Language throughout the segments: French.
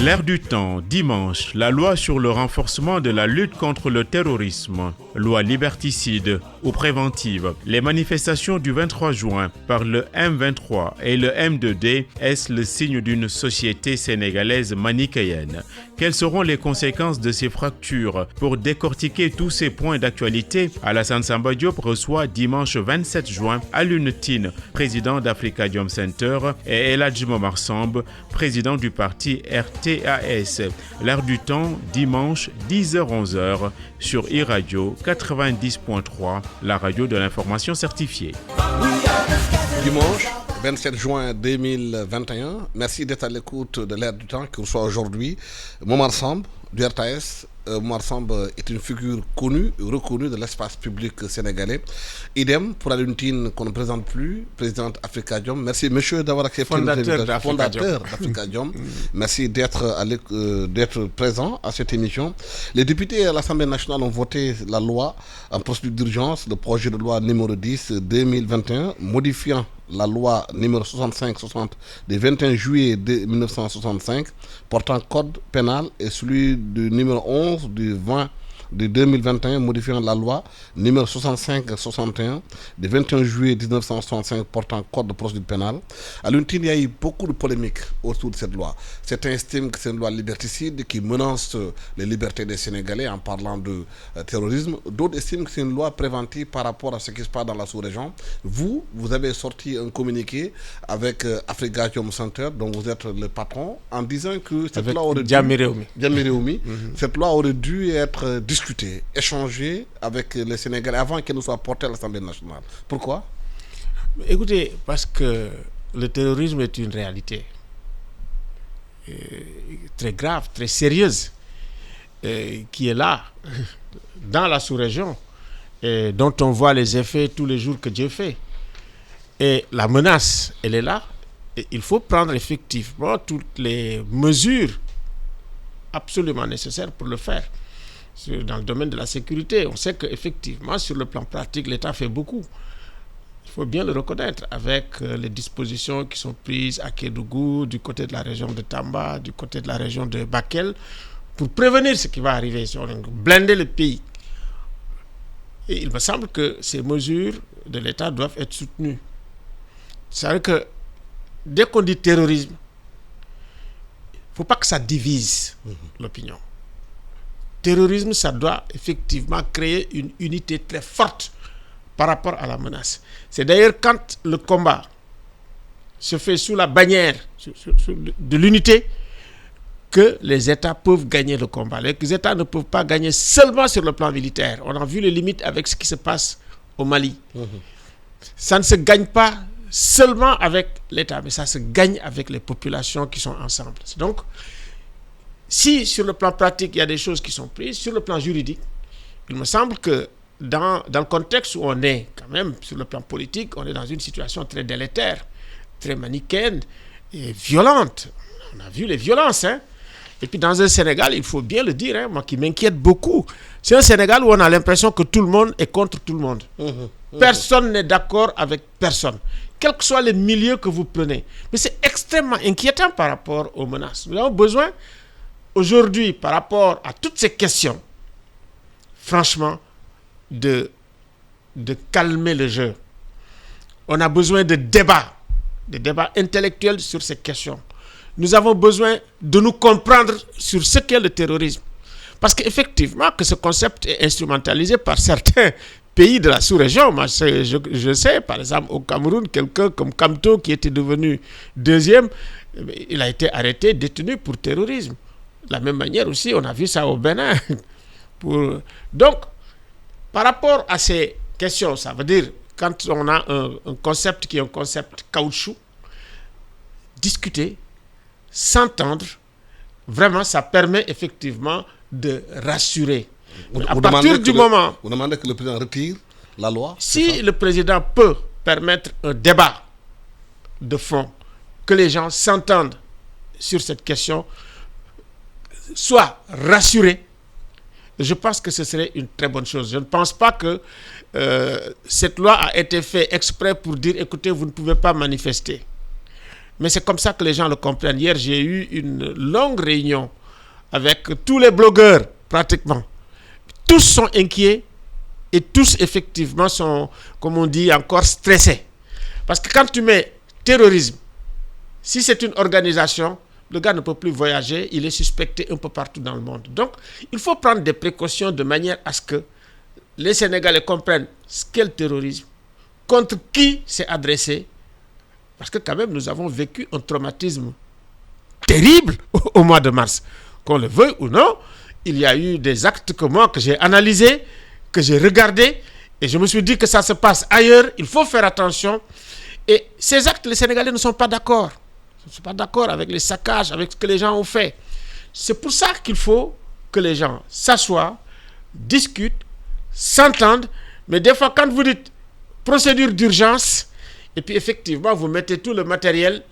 L'air du temps, dimanche, la loi sur le renforcement de la lutte contre le terrorisme, loi liberticide ou préventive. Les manifestations du 23 juin par le M23 et le M2D est le signe d'une société sénégalaise manichéenne. Quelles seront les conséquences de ces fractures? Pour décortiquer tous ces points d'actualité, Alassane Samba Diop reçoit dimanche 27 juin Alioune Tine, président d'Africadium Center, et El Hadji Momar Samb, président du parti RTAS. L'air du temps, dimanche 10h-11h sur iRadio 90.3, la radio de l'information certifiée. Dimanche 27 juin 2021, merci d'être à l'écoute de l'air du temps qui reçoit aujourd'hui Momar Samb du RTAS. Momar Samb est une figure connue, reconnue de l'espace public sénégalais. Idem pour Alioune Tine qu'on ne présente plus, présidente Africadium. Merci monsieur d'avoir accepté notre invitation. Fondateur d'Africadium. Merci d'être présent à cette émission. Les députés à l'Assemblée nationale ont voté la loi en procédure d'urgence, le projet de loi numéro 10/2021, modifiant la loi numéro 65-60 du 21 juillet 1965 portant code pénal et celui du numéro 11 du 20 de 2021 modifiant la loi numéro 65-61 du 21 juillet 1965 portant code de procédure pénale. Alioune Tine, il y a eu beaucoup de polémiques autour de cette loi. Certains estiment que c'est une loi liberticide qui menace les libertés des Sénégalais en parlant de terrorisme. D'autres estiment que c'est une loi préventive par rapport à ce qui se passe dans la sous-région. Vous avez sorti un communiqué avec Africadium Center, dont vous êtes le patron, en disant que cette loi aurait cette loi aurait dû être discuter, échanger avec les Sénégalais avant qu'elle ne soit portée à l'Assemblée nationale. Pourquoi? Écoutez, parce que le terrorisme est une réalité très grave, très sérieuse, qui est là, dans la sous-région, et dont on voit les effets tous les jours que Dieu fait. Et la menace, elle est là, et il faut prendre effectivement toutes les mesures absolument nécessaires pour le faire. Dans le domaine de la sécurité, on sait qu'effectivement, sur le plan pratique, l'État fait beaucoup. Il faut bien le reconnaître, avec les dispositions qui sont prises à Kédougou, du côté de la région de Tamba, du côté de la région de Bakel, pour prévenir ce qui va arriver, si on blinder le pays. Et il me semble que ces mesures de l'État doivent être soutenues. C'est-à-dire que dès qu'on dit terrorisme, il ne faut pas que ça divise l'opinion. Terrorisme, ça doit effectivement créer une unité très forte par rapport à la menace. C'est d'ailleurs quand le combat se fait sous la bannière de l'unité que les États peuvent gagner le combat. Les États ne peuvent pas gagner seulement sur le plan militaire. On a vu les limites avec ce qui se passe au Mali. Ça ne se gagne pas seulement avec l'État, mais ça se gagne avec les populations qui sont ensemble. Donc, si sur le plan pratique, il y a des choses qui sont prises, sur le plan juridique, il me semble que dans le contexte où on est, quand même, sur le plan politique, on est dans une situation très délétère, très manichéenne et violente. On a vu les violences, hein. Et puis dans un Sénégal, il faut bien le dire, hein, moi qui m'inquiète beaucoup, c'est un Sénégal où on a l'impression que tout le monde est contre tout le monde. Personne n'est d'accord avec personne, quels que soient les milieux que vous prenez. Mais c'est extrêmement inquiétant par rapport aux menaces. Nous avons besoin aujourd'hui, par rapport à toutes ces questions, franchement, de calmer le jeu. On a besoin de débats intellectuels sur ces questions. Nous avons besoin de nous comprendre sur ce qu'est le terrorisme. Parce qu'effectivement, que ce concept est instrumentalisé par certains pays de la sous-région. Moi, je sais, par exemple, au Cameroun, quelqu'un comme Kamto, qui était devenu deuxième, il a été arrêté, détenu pour terrorisme. De la même manière aussi, on a vu ça au Bénin. Donc, par rapport à ces questions, ça veut dire, quand on a un concept qui est un concept caoutchouc, discuter, s'entendre, vraiment, ça permet effectivement de rassurer. À partir du moment... Vous demandez que le président retire la loi? Si le président peut permettre un débat de fond, que les gens s'entendent sur cette question, soit rassurés, je pense que ce serait une très bonne chose. Je ne pense pas que cette loi a été faite exprès pour dire, écoutez, vous ne pouvez pas manifester. Mais c'est comme ça que les gens le comprennent. Hier, j'ai eu une longue réunion avec tous les blogueurs, pratiquement. Tous sont inquiets et tous, effectivement, sont, comme on dit, encore stressés. Parce que quand tu mets terrorisme, si c'est une organisation, le gars ne peut plus voyager, il est suspecté un peu partout dans le monde. Donc, il faut prendre des précautions de manière à ce que les Sénégalais comprennent ce qu'est le terrorisme, contre qui c'est adressé. Parce que quand même, nous avons vécu un traumatisme terrible au mois de mars. Qu'on le veuille ou non, il y a eu des actes que j'ai analysés, que j'ai regardés, et je me suis dit que ça se passe ailleurs, il faut faire attention. Et ces actes, les Sénégalais ne sont pas d'accord. Ils ne sont pas d'accord avec les saccages, avec ce que les gens ont fait. C'est pour ça qu'il faut que les gens s'assoient, discutent, s'entendent. Mais des fois, quand vous dites procédure d'urgence, et puis effectivement, vous mettez tout le matériel,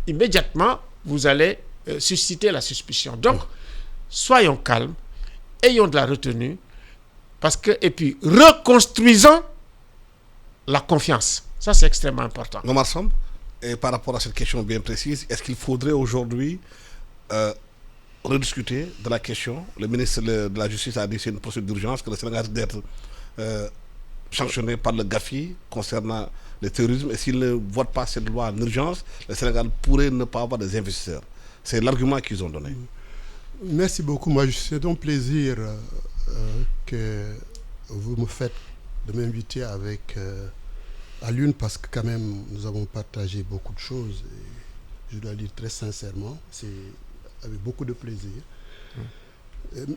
immédiatement, vous allez susciter la suspicion. Donc, soyons calmes, ayons de la retenue, et puis reconstruisons la confiance. Ça, c'est extrêmement important. Omar Samb, et par rapport à cette question bien précise, est-ce qu'il faudrait aujourd'hui rediscuter de la question? Le ministre de la Justice a dit que c'est une procédure d'urgence, que le Sénégal risque d'être sanctionné par le GAFI concernant le terrorisme. Et s'il ne vote pas cette loi en urgence, le Sénégal pourrait ne pas avoir des investisseurs. C'est l'argument qu'ils ont donné. Merci beaucoup. Moi, c'est donc plaisir que vous me faites de m'inviter avec à l'une, parce que quand même, nous avons partagé beaucoup de choses. Et je dois dire très sincèrement, c'est avec beaucoup de plaisir.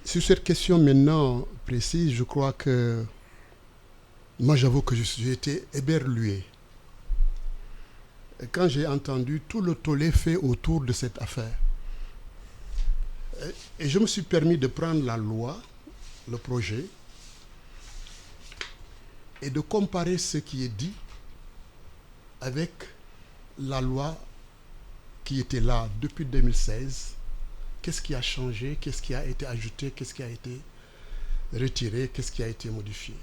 Sur cette question maintenant précise, je crois que moi, j'avoue que j'ai été éberlué quand j'ai entendu tout le tollé fait autour de cette affaire. Et je me suis permis de prendre la loi, le projet, et de comparer ce qui est dit avec la loi qui était là depuis 2016. Qu'est-ce qui a changé? Qu'est-ce qui a été ajouté? Qu'est-ce qui a été retiré? Qu'est-ce qui a été modifié?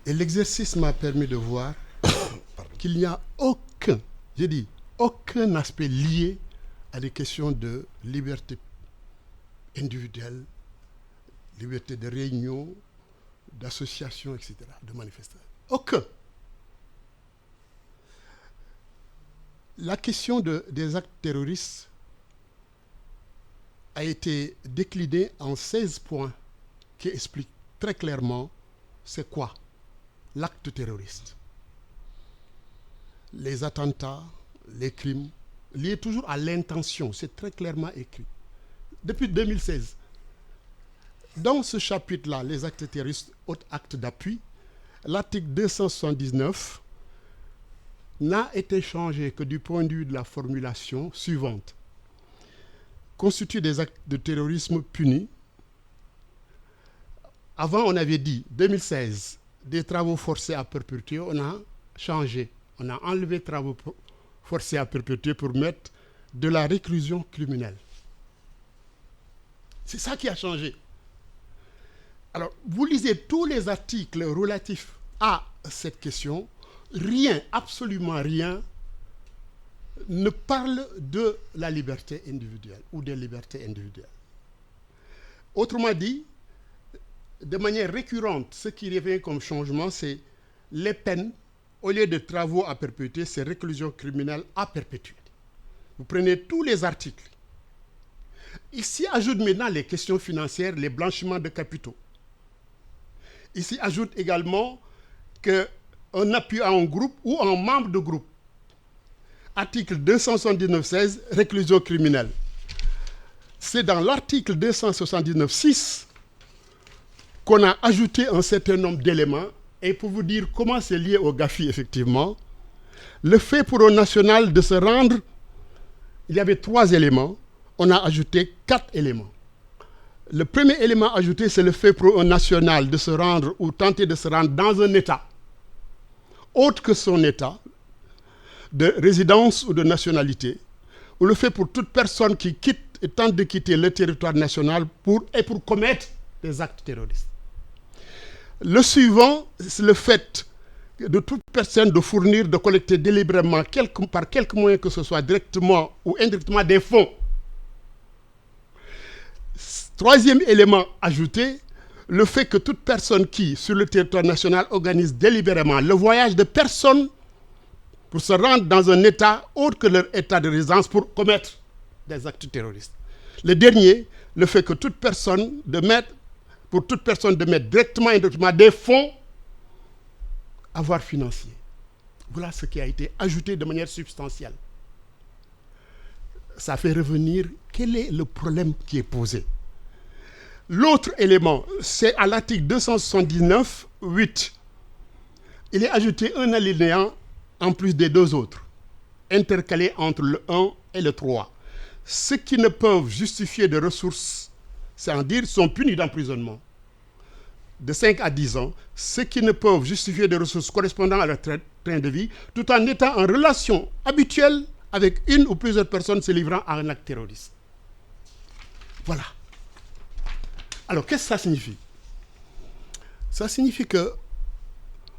Et l'exercice m'a permis de voir qu'il n'y a aucun aspect lié à des questions de liberté individuelle, liberté de réunion, d'association, etc., de manifestation. Aucun. La question des actes terroristes a été déclinée en 16 points qui expliquent très clairement c'est quoi l'acte terroriste. Les attentats, les crimes, liés toujours à l'intention, c'est très clairement écrit. Depuis 2016. Dans ce chapitre-là, les actes terroristes, autres actes d'appui, l'article 279 n'a été changé que du point de vue de la formulation suivante. Constituent des actes de terrorisme punis. Avant, on avait dit, 2016, des travaux forcés à perpétuer, on a changé. On a enlevé travaux forcés à perpétuer pour mettre de la réclusion criminelle. C'est ça qui a changé. Alors, vous lisez tous les articles relatifs à cette question, rien, absolument rien, ne parle de la liberté individuelle ou des libertés individuelles. Autrement dit, de manière récurrente, ce qui revient comme changement, c'est les peines, au lieu de travaux à perpétuer, c'est réclusion criminelle à perpétuer. Vous prenez tous les articles. Ici, ajoute maintenant les questions financières, les blanchiments de capitaux. Ici, ajoute également qu'un appui à un groupe ou à un membre de groupe. Article 279.16, réclusion criminelle. C'est dans l'article 279.6 qu'on a ajouté un certain nombre d'éléments. Et pour vous dire comment c'est lié au GAFI, effectivement, le fait pour un national de se rendre, il y avait 3 éléments, on a ajouté 4 éléments. Le premier élément ajouté, c'est le fait pour un national de se rendre ou tenter de se rendre dans un État, autre que son État, de résidence ou de nationalité, ou le fait pour toute personne qui quitte et tente de quitter le territoire national pour commettre des actes terroristes. Le suivant, c'est le fait de toute personne de fournir, de collecter délibérément, par quelque moyen que ce soit, directement ou indirectement, des fonds. Troisième élément ajouté, le fait que toute personne qui, sur le territoire national, organise délibérément le voyage de personnes pour se rendre dans un état autre que leur état de résidence pour commettre des actes terroristes. Le dernier, le fait que toute personne de mettre directement et indirectement des fonds à voie financier. Voilà ce qui a été ajouté de manière substantielle. Ça fait revenir quel est le problème qui est posé. L'autre élément, c'est à l'article 279.8. Il est ajouté un alinéa en plus des deux autres, intercalé entre le 1 et le 3. Ceux qui ne peuvent justifier de ressources, c'est à dire, sont punis d'emprisonnement de 5 à 10 ans. Ceux qui ne peuvent justifier de ressources correspondant à leur train de vie, tout en étant en relation habituelle avec une ou plusieurs personnes se livrant à un acte terroriste. Voilà. Alors, qu'est-ce que ça signifie? Ça signifie que,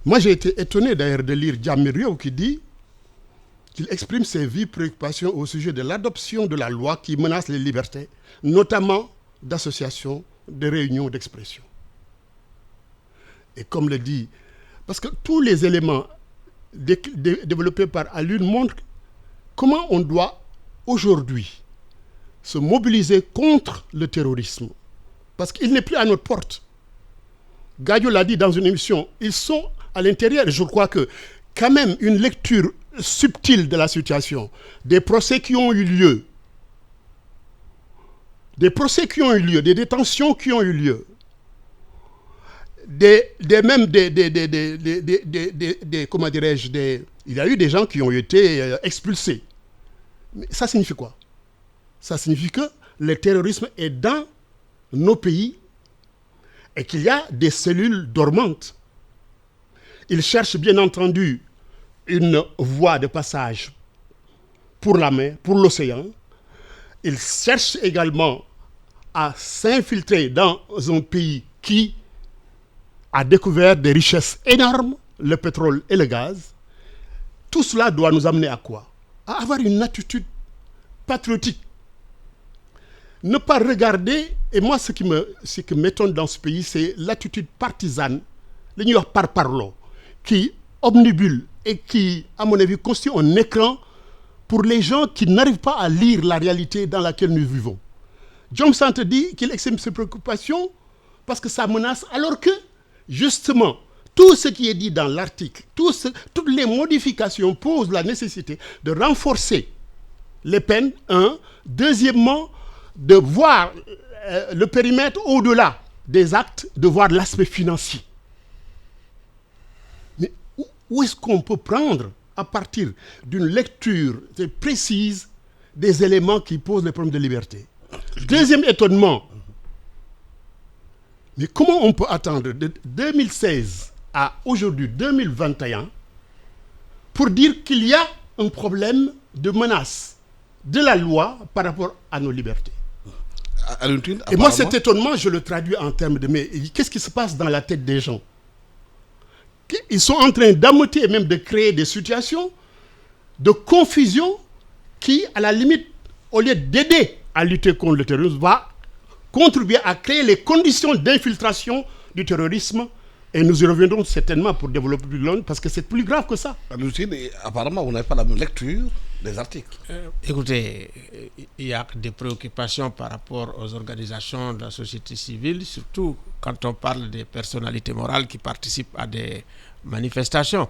moi j'ai été étonné d'ailleurs de lire Djamil qui dit qu'il exprime ses vives préoccupations au sujet de l'adoption de la loi qui menace les libertés, notamment d'association, de réunion, d'expression. Et comme le dit, parce que tous les éléments développés par Alun montrent comment on doit aujourd'hui se mobiliser contre le terrorisme. Parce qu'il n'est plus à notre porte. Gadio l'a dit dans une émission, ils sont à l'intérieur. Je crois que quand même une lecture subtile de la situation, des procès qui ont eu lieu, des détentions qui ont eu lieu, comment dirais-je, il y a eu des gens qui ont été expulsés. Mais ça signifie quoi? Ça signifie que le terrorisme est dans nos pays et qu'il y a des cellules dormantes. Ils cherchent bien entendu une voie de passage pour la mer, pour l'océan. Ils cherchent également à s'infiltrer dans un pays qui a découvert des richesses énormes, le pétrole et le gaz. Tout cela doit nous amener à quoi? À avoir une attitude patriotique. Ne pas regarder, et moi ce qui m'étonne dans ce pays, c'est l'attitude partisane, le New York par parlo, qui omnibule et qui, à mon avis, constitue un écran pour les gens qui n'arrivent pas à lire la réalité dans laquelle nous vivons. John Sant dit qu'il exprime ses préoccupations parce que ça menace, alors que, justement, tout ce qui est dit dans l'article, toutes les modifications posent la nécessité de renforcer les peines, deuxièmement, de voir le périmètre au-delà des actes, de voir l'aspect financier. Mais où est-ce qu'on peut prendre, à partir d'une lecture précise, des éléments qui posent les problèmes de liberté? Deuxième étonnement, mais comment on peut attendre de 2016 à aujourd'hui, 2021, pour dire qu'il y a un problème de menace de la loi par rapport à nos libertés? Et moi, cet étonnement, je le traduis en termes de... Mais qu'est-ce qui se passe dans la tête des gens? Ils sont en train d'ameuter et même de créer des situations de confusion qui, à la limite, au lieu d'aider à lutter contre le terrorisme, va contribuer à créer les conditions d'infiltration du terrorisme. Et nous y reviendrons certainement pour développer plus loin, parce que c'est plus grave que ça. Apparemment, vous n'avez pas la même lecture des articles. Écoutez, il y a des préoccupations par rapport aux organisations de la société civile, surtout quand on parle des personnalités morales qui participent à des manifestations,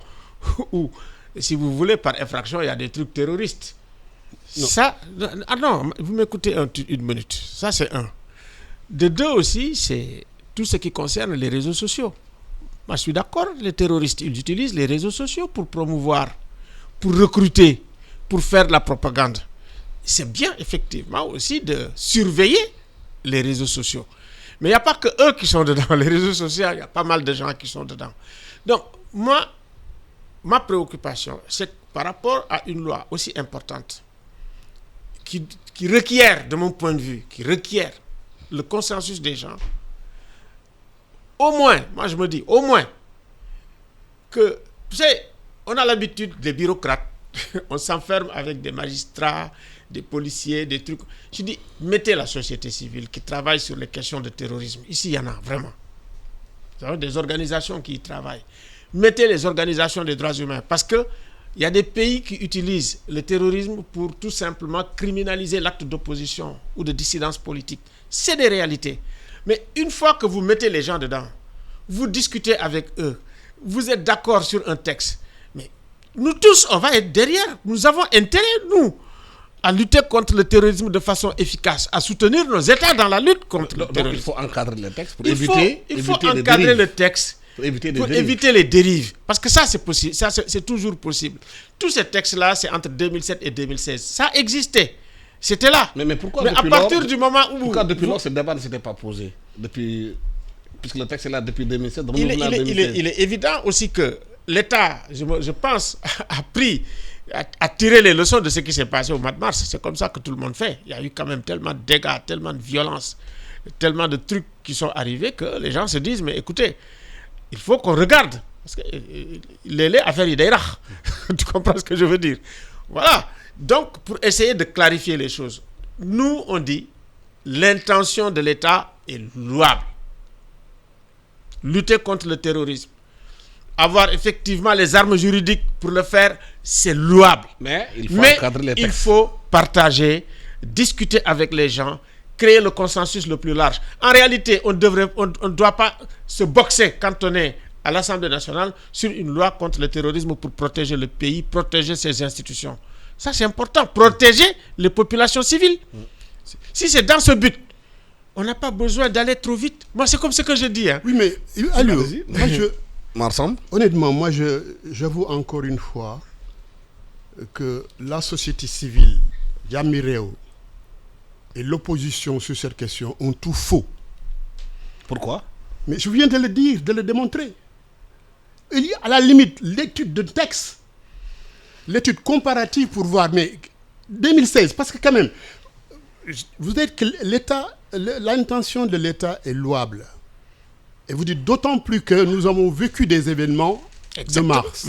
où, si vous voulez, par infraction, il y a des trucs terroristes. Non. Ça, non, vous m'écoutez une minute. Ça, c'est un. De deux aussi, c'est tout ce qui concerne les réseaux sociaux. Moi, je suis d'accord, les terroristes, ils utilisent les réseaux sociaux pour promouvoir, pour recruter, pour faire de la propagande. C'est bien, effectivement, aussi de surveiller les réseaux sociaux. Mais il n'y a pas que eux qui sont dedans. Les réseaux sociaux, il y a pas mal de gens qui sont dedans. Donc, moi, ma préoccupation, c'est par rapport à une loi aussi importante, qui requiert, de mon point de vue, qui requiert le consensus des gens, au moins, moi je me dis, au moins, que Vous savez, on a l'habitude des bureaucrates. On s'enferme avec des magistrats, des policiers, des trucs. Je dis, mettez la société civile qui travaille sur les questions de terrorisme. Ici, il y en a vraiment. Vous avez des organisations qui y travaillent. Mettez les organisations des droits humains. Parce qu'il y a des pays qui utilisent le terrorisme pour tout simplement criminaliser l'acte d'opposition ou de dissidence politique. C'est des réalités. Mais une fois que vous mettez les gens dedans, vous discutez avec eux, vous êtes d'accord sur un texte. Mais nous tous, on va être derrière. Nous avons intérêt, nous, à lutter contre le terrorisme de façon efficace, à soutenir nos États dans la lutte contre le terrorisme. Il faut encadrer le texte pour Il faut encadrer le texte pour éviter les dérives. Parce que ça, c'est possible. Ça, c'est toujours possible. Tous ces textes-là, c'est entre 2007 et 2016. Ça existait. C'était là. Mais pourquoi à partir du moment où... Pourquoi depuis lors, ce débat ne s'était pas posé puisque le texte est là depuis 2007, il est évident aussi que l'État, je pense, a tiré les leçons de ce qui s'est passé au mois de mars. C'est comme ça que tout le monde fait. Il y a eu quand même tellement de dégâts, tellement de violence, tellement de trucs qui sont arrivés que les gens se disent, mais écoutez, il faut qu'on regarde. Parce que les affaires d'Irak. Tu comprends ce que je veux dire? Voilà. Donc, pour essayer de clarifier les choses, nous, on dit, l'intention de l'État est louable. Lutter contre le terrorisme, avoir effectivement les armes juridiques pour le faire, c'est louable. Mais il faut partager, discuter avec les gens, créer le consensus le plus large. En réalité, on ne doit pas se boxer quand on est à l'Assemblée nationale sur une loi contre le terrorisme pour protéger le pays, protéger ses institutions. Ça, c'est important. Protéger les populations civiles. Si c'est dans ce but, on n'a pas besoin d'aller trop vite. Moi, c'est comme ce que je dis. Hein. Oui, mais honnêtement, moi, j'avoue encore une fois que la société civile, Yamireo, et l'opposition sur cette question ont tout faux. Pourquoi? Mais je viens de le dire, de le démontrer. Il y a à la limite l'étude de texte, l'étude comparative pour voir, mais 2016, parce que quand même, vous dites que l'intention de l'État est louable. Et vous dites d'autant plus que nous avons vécu des événements de mars.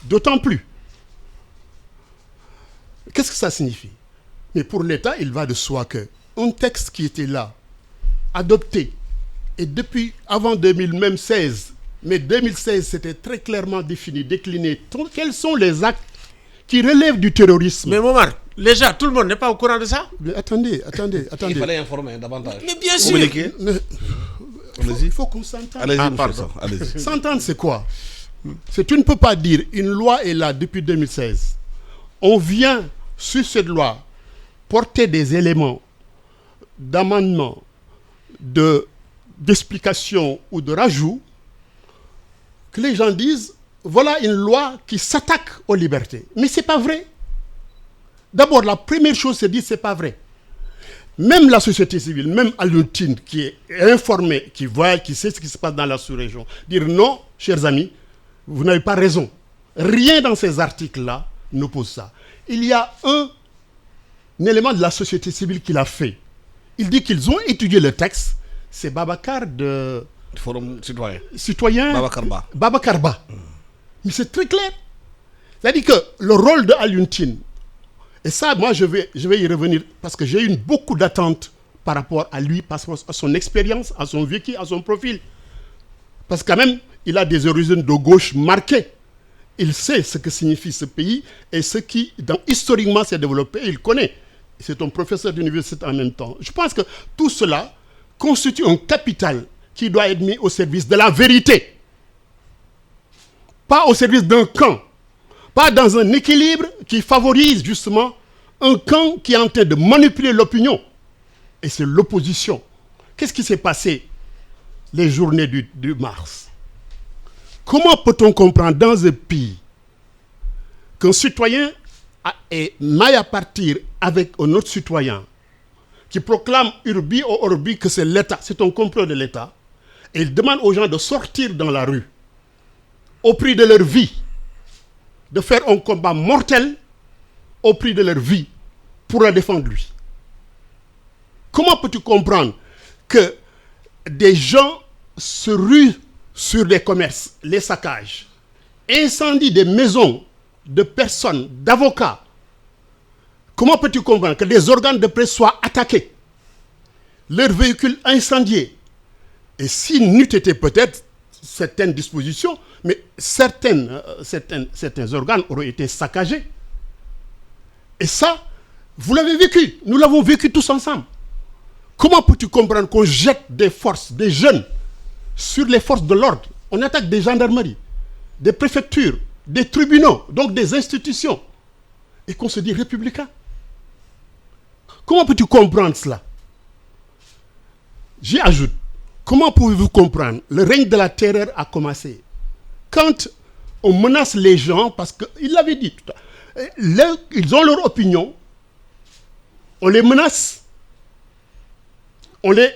D'autant plus. Qu'est-ce que ça signifie? Mais pour l'État, il va de soi qu'un texte qui était là, adopté, et depuis avant 2016, mais 2016, c'était très clairement défini, décliné. Quels sont les actes qui relèvent du terrorisme? Mais Momar, déjà, tout le monde n'est pas au courant de ça? Mais attendez. Il fallait informer davantage. Mais bien sûr. Il faut qu'on s'entende. Allez-y. S'entendre, c'est quoi? Tu ne peux pas dire une loi est là depuis 2016. On vient sur cette loi porter des éléments d'amendement, d'explication ou de rajout, que les gens disent voilà une loi qui s'attaque aux libertés. Mais ce n'est pas vrai. D'abord, la première chose, c'est dire c'est pas vrai. Même la société civile, même Alioune Tine, qui est informé, qui voit, qui sait ce qui se passe dans la sous-région, dire non, chers amis, vous n'avez pas raison. Rien dans ces articles-là n'oppose ça. Il y a un élément de la société civile qui l'a fait. Il dit qu'ils ont étudié le texte. C'est Babacar de... Forum citoyen. Babacar Ba. Mais c'est très clair. C'est-à-dire que le rôle de Alioune Tine, et ça, moi, je vais y revenir parce que j'ai eu beaucoup d'attentes par rapport à lui, par rapport à son expérience, à son vécu, à son profil. Parce que quand même, il a des origines de gauche marquées. Il sait ce que signifie ce pays et ce qui, historiquement, s'est développé. Il connaît. C'est un professeur d'université en même temps. Je pense que tout cela constitue un capital qui doit être mis au service de la vérité. Pas au service d'un camp. Pas dans un équilibre qui favorise justement un camp qui est en train de manipuler l'opinion. Et c'est l'opposition. Qu'est-ce qui s'est passé les journées du mars? Comment peut-on comprendre dans un pays qu'un citoyen est maille à partir avec un autre citoyen qui proclame urbi ou orbi que c'est l'État, c'est un complot de l'État, et il demande aux gens de sortir dans la rue au prix de leur vie, de faire un combat mortel au prix de leur vie pour la défendre lui. Comment peux-tu comprendre que des gens se ruent sur les commerces, les saccages, incendie des maisons de personnes, d'avocats, comment peux-tu comprendre que des organes de presse soient attaqués, leurs véhicules incendiés? Et s'il n'eût été peut-être certaines dispositions, mais certains organes auraient été saccagés. Et ça, vous l'avez vécu, nous l'avons vécu tous ensemble. Comment peux-tu comprendre qu'on jette des forces, des jeunes, sur les forces de l'ordre? On attaque des gendarmeries, des préfectures, des tribunaux, donc des institutions, et qu'on se dit républicain. Comment peux-tu comprendre cela? J'y ajoute, comment pouvez-vous comprendre? Le règne de la terreur a commencé quand on menace les gens, parce qu'il l'avait dit tout à l'heure, ils ont leur opinion, on les menace, on les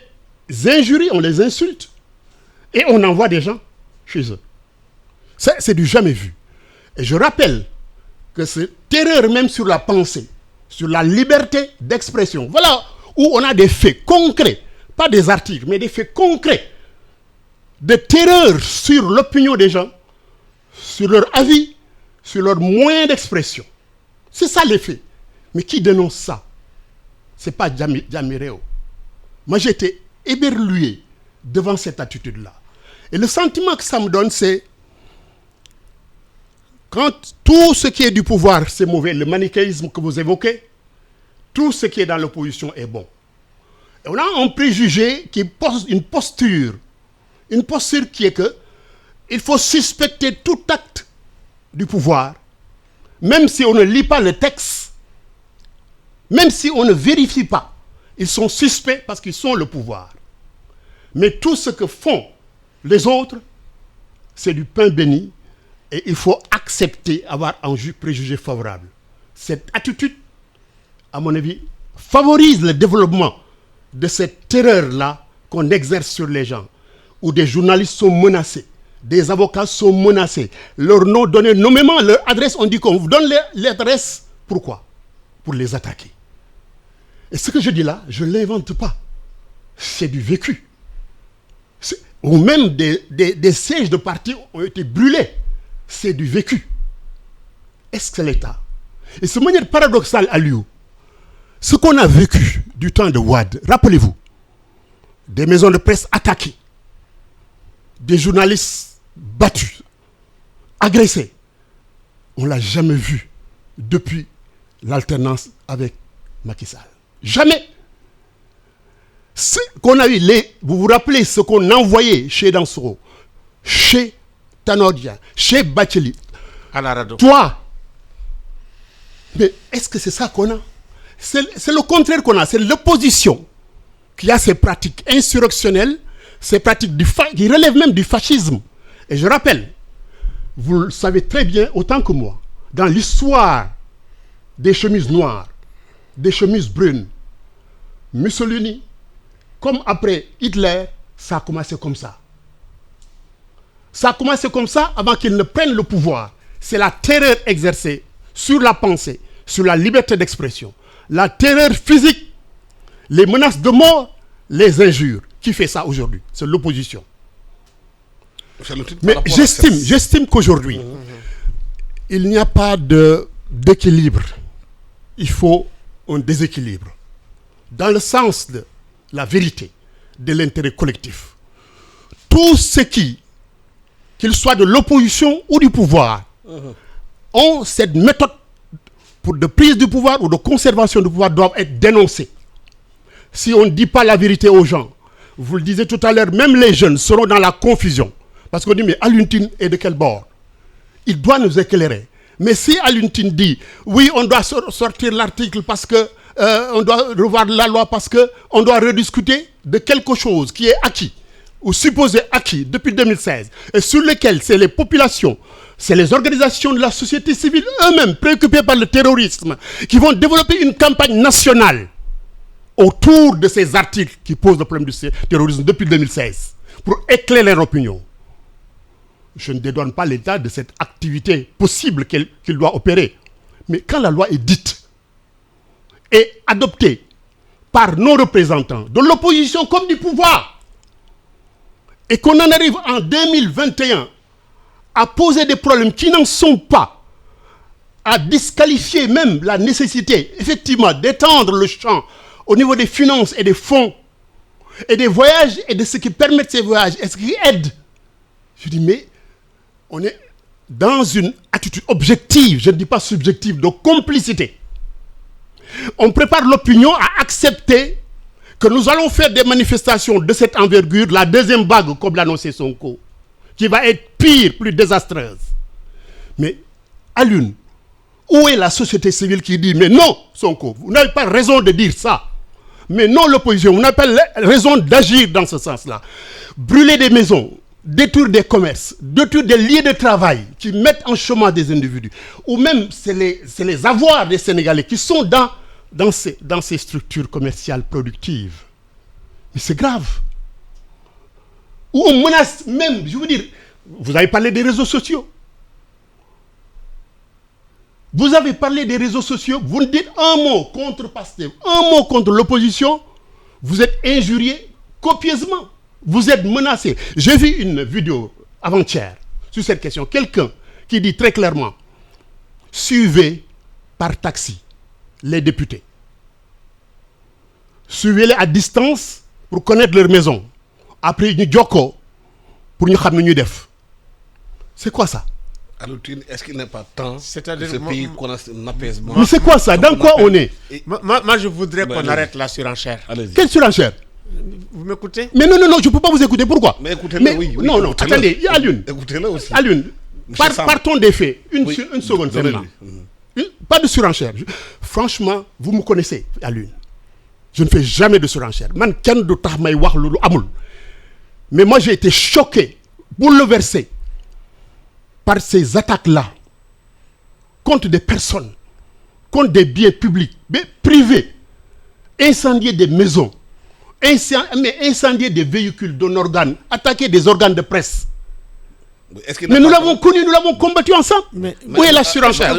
injurie, on les insulte, et on envoie des gens chez eux. Ça, c'est du jamais vu. Et je rappelle que cette terreur même sur la pensée, sur la liberté d'expression, voilà où on a des faits concrets, pas des articles, mais des faits concrets de terreur sur l'opinion des gens, sur leur avis, sur leurs moyens d'expression. C'est ça les faits. Mais qui dénonce ça? Ce n'est pas Djamireo. Moi, j'étais éberlué devant cette attitude-là. Et le sentiment que ça me donne, c'est quand tout ce qui est du pouvoir, c'est mauvais, le manichéisme que vous évoquez, tout ce qui est dans l'opposition est bon. Et on a un préjugé qui pose une posture qui est que il faut suspecter tout acte du pouvoir, même si on ne lit pas le texte, même si on ne vérifie pas. Ils sont suspects parce qu'ils sont le pouvoir. Mais tout ce que font les autres, c'est du pain béni et il faut accepter, avoir un préjugé favorable. Cette attitude, à mon avis, favorise le développement de cette terreur-là qu'on exerce sur les gens, où des journalistes sont menacés, des avocats sont menacés, leur nom donné nommément, leur adresse, on dit qu'on vous donne l'adresse. Pourquoi? Pour les attaquer. Et ce que je dis là, je ne l'invente pas. C'est du vécu. Ou même des sièges de partis ont été brûlés. C'est du vécu. Est-ce que c'est l'État? Et de manière paradoxale à lui, ce qu'on a vécu du temps de Wade, rappelez-vous, des maisons de presse attaquées, des journalistes battus, agressés, on ne l'a jamais vu depuis l'alternance avec Macky Sall. Jamais. Qu'on a eu vous vous rappelez ce qu'on envoyait chez Dansoro, chez Tanodia, chez Bacheli, toi. Mais est-ce que c'est ça qu'on a? C'est le contraire qu'on a. C'est l'opposition qui a ces pratiques insurrectionnelles, ces pratiques qui relèvent même du fascisme. Et je rappelle, vous le savez très bien autant que moi, dans l'histoire des chemises noires, des chemises brunes, Mussolini, comme après Hitler, ça a commencé comme ça. Ça a commencé comme ça avant qu'ils ne prennent le pouvoir. C'est la terreur exercée sur la pensée, sur la liberté d'expression. La terreur physique, les menaces de mort, les injures. Qui fait ça aujourd'hui? C'est l'opposition. Mais j'estime qu'aujourd'hui, il n'y a pas d'équilibre. Il faut un déséquilibre. Dans le sens de la vérité, de l'intérêt collectif. Tout ce qu'ils soient de l'opposition ou du pouvoir, ont cette méthode de prise du pouvoir ou de conservation du pouvoir doivent être dénoncés. Si on ne dit pas la vérité aux gens, vous le disiez tout à l'heure, même les jeunes seront dans la confusion. Parce qu'on dit, mais Alioune est de quel bord? Il doit nous éclairer. Mais si Alioune dit, oui, on doit sortir l'article parce que on doit revoir la loi parce qu'on doit rediscuter de quelque chose qui est acquis, ou supposé acquis depuis 2016, et sur lequel c'est les populations, c'est les organisations de la société civile eux-mêmes préoccupées par le terrorisme qui vont développer une campagne nationale autour de ces articles qui posent le problème du terrorisme depuis 2016 pour éclairer leur opinion. Je ne dédouane pas l'État de cette activité possible qu'il doit opérer. Mais quand la loi est dite et adoptée par nos représentants, de l'opposition comme du pouvoir, et qu'on en arrive en 2021 à poser des problèmes qui n'en sont pas, à disqualifier même la nécessité, effectivement, d'étendre le champ au niveau des finances et des fonds, et des voyages, et de ce qui permet ces voyages, et ce qui aide. Je dis, mais on est dans une attitude objective, je ne dis pas subjective, de complicité. On prépare l'opinion à accepter que nous allons faire des manifestations de cette envergure, la deuxième vague, comme l'annonçait Sonko, qui va être pire, plus désastreuse. Mais, à l'une, où est la société civile qui dit, mais non, Sonko, vous n'avez pas raison de dire ça. Mais non, l'opposition, vous n'avez pas raison d'agir dans ce sens-là. Brûler des maisons, détruire des commerces, détruire des lieux de travail qui mettent en chemin des individus. Ou même, c'est les avoirs des Sénégalais qui sont dans ces structures commerciales productives. Mais c'est grave. Ou on menace même, je veux dire, vous avez parlé des réseaux sociaux. Vous avez parlé des réseaux sociaux, vous ne dites un mot contre Pastef, un mot contre l'opposition, vous êtes injurié copieusement. Vous êtes menacé. J'ai vu une vidéo avant-hier sur cette question. Quelqu'un qui dit très clairement, suivez par taxi les députés. Suivez-les à distance pour connaître leur maison. Après, ñu joko pour ñu xam ne ñuy def. C'est quoi ça? Alors, est-ce qu'il n'est pas temps que C'est-à-dire, ce pays connaisse un apaisement? Mais c'est quoi ça? Dans quoi on est? Moi, je voudrais qu'on arrête la surenchère. Allez-y. Quelle surenchère? Vous m'écoutez? Mais non, je ne peux pas vous écouter. Pourquoi? Mais écoutez-le, oui. Non, écoutez-le. attendez, il y a l'une. Écoutez-le aussi. À l'une. Monsieur Sam. Partons des faits. Une seconde Donnez-lui. seulement. Pas de surenchère. Franchement, vous me connaissez, à l'une. Je ne fais jamais de surenchère. Man, kenn du tax may wax lu amul. Mais moi, j'ai été choqué, bouleversé par ces attaques-là contre des personnes, contre des biens publics, mais privés, incendier des maisons, incendier des véhicules d'un organe, attaquer des organes de presse. Mais nous l'avons connu, nous l'avons combattu ensemble. Où est la surenchère?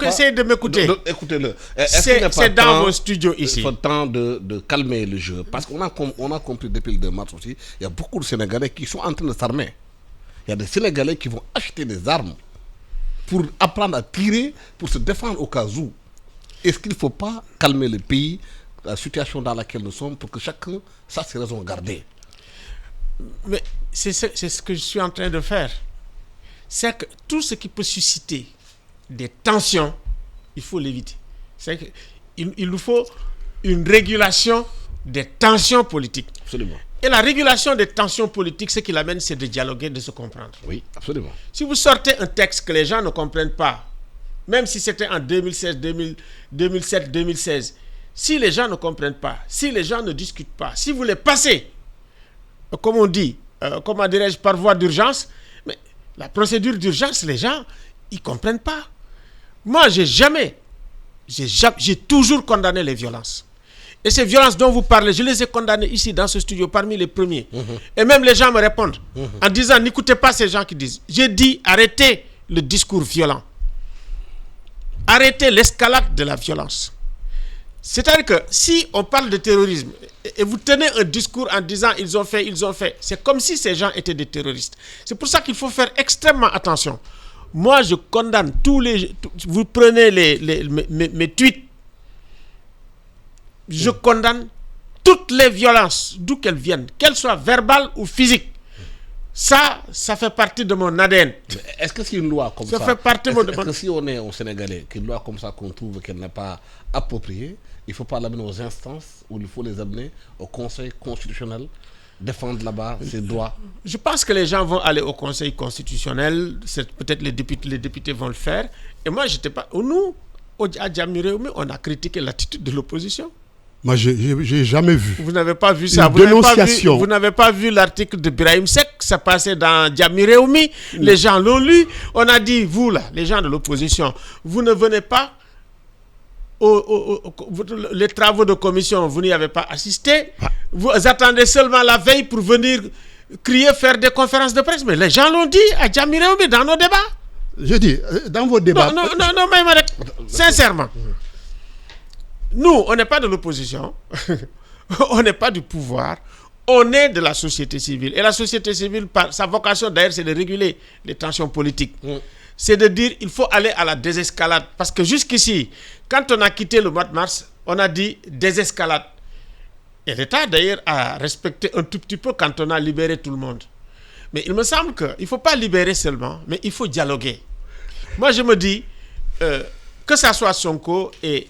Essayez de m'écouter. Écoutez-le. C'est dans vos studios ici. Il faut temps de calmer le jeu. Parce qu'on a compris depuis le 2 mars aussi, il y a beaucoup de Sénégalais qui sont en train de s'armer. Il y a des Sénégalais qui vont acheter des armes pour apprendre à tirer, pour se défendre au cas où. Est-ce qu'il ne faut pas calmer le pays, la situation dans laquelle nous sommes, pour que chacun sache ses raisons gardées? Mais c'est ce que je suis en train de faire. C'est que tout ce qui peut susciter des tensions, il faut l'éviter. C'est que il nous faut une régulation des tensions politiques. Absolument. Et la régulation des tensions politiques, ce qui l'amène, c'est de dialoguer, de se comprendre. Oui, absolument. Si vous sortez un texte que les gens ne comprennent pas, même si c'était en 2016, 2007, 2016, si les gens ne comprennent pas, si les gens ne discutent pas, si vous les passez, comme on dit, comment dirais-je, par voie d'urgence, mais la procédure d'urgence, les gens, ils ne comprennent pas. Moi, j'ai toujours condamné les violences. Et ces violences dont vous parlez, je les ai condamnées ici, dans ce studio, parmi les premiers. Et même les gens me répondent en disant, n'écoutez pas ces gens qui disent. J'ai dit, arrêtez le discours violent. Arrêtez l'escalade de la violence. C'est-à-dire que si on parle de terrorisme et vous tenez un discours en disant ils ont fait, c'est comme si ces gens étaient des terroristes. C'est pour ça qu'il faut faire extrêmement attention. Moi, je condamne vous prenez mes tweets, je condamne toutes les violences, d'où qu'elles viennent, qu'elles soient verbales ou physiques. Ça fait partie de mon ADN. Est-ce que c'est une loi comme ça? Ça fait partie de mon Est-ce que si on est au Sénégalais, qu'une loi comme ça qu'on trouve qu'elle n'est pas appropriée, il ne faut pas l'amener aux instances où il faut les amener au Conseil constitutionnel, défendre là-bas ses droits? Je pense que les gens vont aller au Conseil constitutionnel, peut-être les députés vont le faire. Et moi, j'étais pas. Nous, à Djamilé, on a critiqué l'attitude de l'opposition. Moi, j'ai jamais vu. Vous n'avez pas vu ça. Vous n'avez pas vu l'article de Birahim Seck, ça passait dans Djamilé. Les gens l'ont lu. On a dit, vous là, les gens de l'opposition, vous ne venez pas les travaux de commission, vous n'y avez pas assisté. Vous attendez seulement la veille pour venir crier, faire des conférences de presse. Mais les gens l'ont dit à Djamilé dans nos débats. Je dis, dans vos débats. Non, mais sincèrement. Nous, on n'est pas de l'opposition, on n'est pas du pouvoir, On est de la société civile. Et la société civile, sa vocation d'ailleurs, c'est de réguler les tensions politiques. C'est de dire il faut aller à la désescalade. Parce que jusqu'ici, quand on a quitté le mois de mars, on a dit désescalade. Et l'État d'ailleurs a respecté un tout petit peu quand on a libéré tout le monde. Mais il me semble qu'il ne faut pas libérer seulement, mais il faut dialoguer. Moi je me dis, que ça soit Sonko mais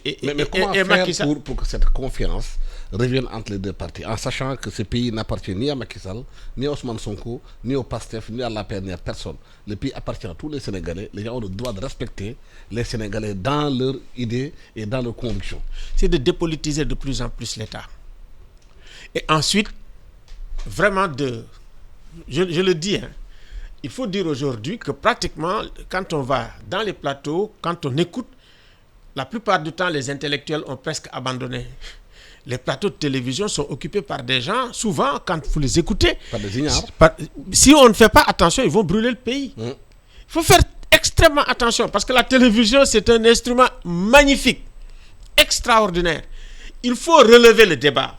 comment et faire Macky Sall, pour que cette confiance revienne entre les deux parties, en sachant que ce pays n'appartient ni à Macky Sall, ni à Ousmane Sonko, ni au PASTEF, ni à l'APR, ni à personne. Le pays appartient à tous les Sénégalais. Les gens ont le droit de respecter les Sénégalais dans leurs idées et dans leurs convictions. c'est de dépolitiser de plus en plus l'État. Et ensuite, vraiment je le dis, hein, il faut dire aujourd'hui que pratiquement, quand on va dans les plateaux, quand on écoute, la plupart du temps, les intellectuels ont presque abandonné. Les plateaux de télévision sont occupés par des gens, souvent, quand vous les écoutez, Par des ignares. si on ne fait pas attention, ils vont brûler le pays. Il faut faire extrêmement attention, parce que la télévision, c'est un instrument magnifique, extraordinaire. Il faut relever le débat.